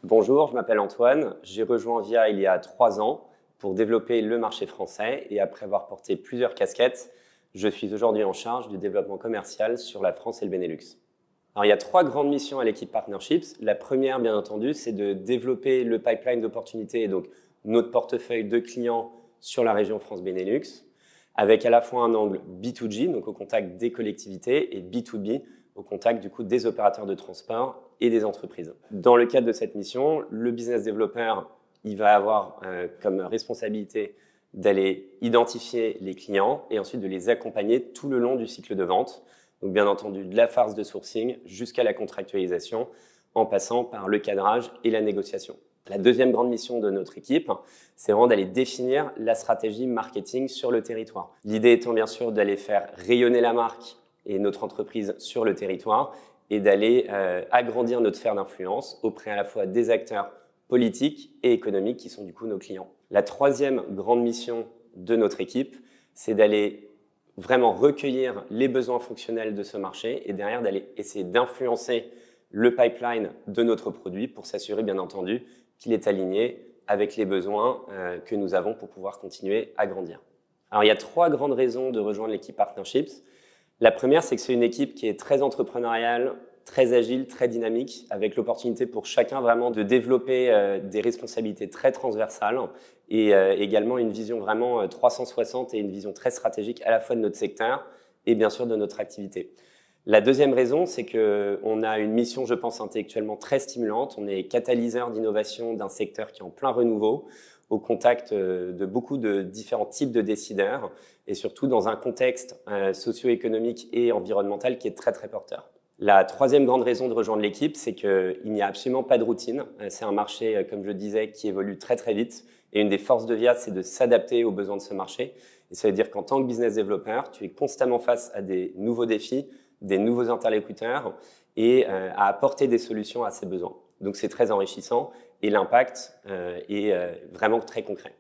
Bonjour, je m'appelle Antoine. J'ai rejoint Via il y a 3 ans pour développer le marché français et après avoir porté plusieurs casquettes, je suis aujourd'hui en charge du développement commercial sur la France et le Benelux. Alors, il y a 3 grandes missions à l'équipe Partnerships. La première, bien entendu, c'est de développer le pipeline d'opportunités et donc notre portefeuille de clients sur la région France-Benelux avec à la fois un angle B2G, donc au contact des collectivités, et B2B, au contact du coup des opérateurs de transport et des entreprises. Dans le cadre de cette mission, le business developer, il va avoir comme responsabilité d'aller identifier les clients et ensuite de les accompagner tout le long du cycle de vente. Donc bien entendu de la phase de sourcing jusqu'à la contractualisation en passant par le cadrage et la négociation. La deuxième grande mission de notre équipe, c'est vraiment d'aller définir la stratégie marketing sur le territoire. L'idée étant bien sûr d'aller faire rayonner la marque et notre entreprise sur le territoire et d'aller agrandir notre sphère d'influence auprès à la fois des acteurs politiques et économiques qui sont du coup nos clients. La troisième grande mission de notre équipe, c'est d'aller vraiment recueillir les besoins fonctionnels de ce marché et derrière d'aller essayer d'influencer le pipeline de notre produit pour s'assurer bien entendu qu'il est aligné avec les besoins que nous avons pour pouvoir continuer à grandir. Alors il y a 3 grandes raisons de rejoindre l'équipe Partnerships. La première, c'est que c'est une équipe qui est très entrepreneuriale, très agile, très dynamique, avec l'opportunité pour chacun vraiment de développer des responsabilités très transversales et également une vision vraiment 360 et une vision très stratégique à la fois de notre secteur et bien sûr de notre activité. La deuxième raison, c'est qu'on a une mission, je pense, intellectuellement très stimulante. On est catalyseur d'innovation d'un secteur qui est en plein renouveau, au contact de beaucoup de différents types de décideurs et surtout dans un contexte socio-économique et environnemental qui est très, très porteur. La troisième grande raison de rejoindre l'équipe, c'est qu'il n'y a absolument pas de routine. C'est un marché, comme je le disais, qui évolue très, très vite. Et une des forces de Via, c'est de s'adapter aux besoins de ce marché. Et ça veut dire qu'en tant que business developer, tu es constamment face à des nouveaux défis, des nouveaux interlocuteurs et à apporter des solutions à ces besoins. Donc c'est très enrichissant et l'impact est vraiment très concret.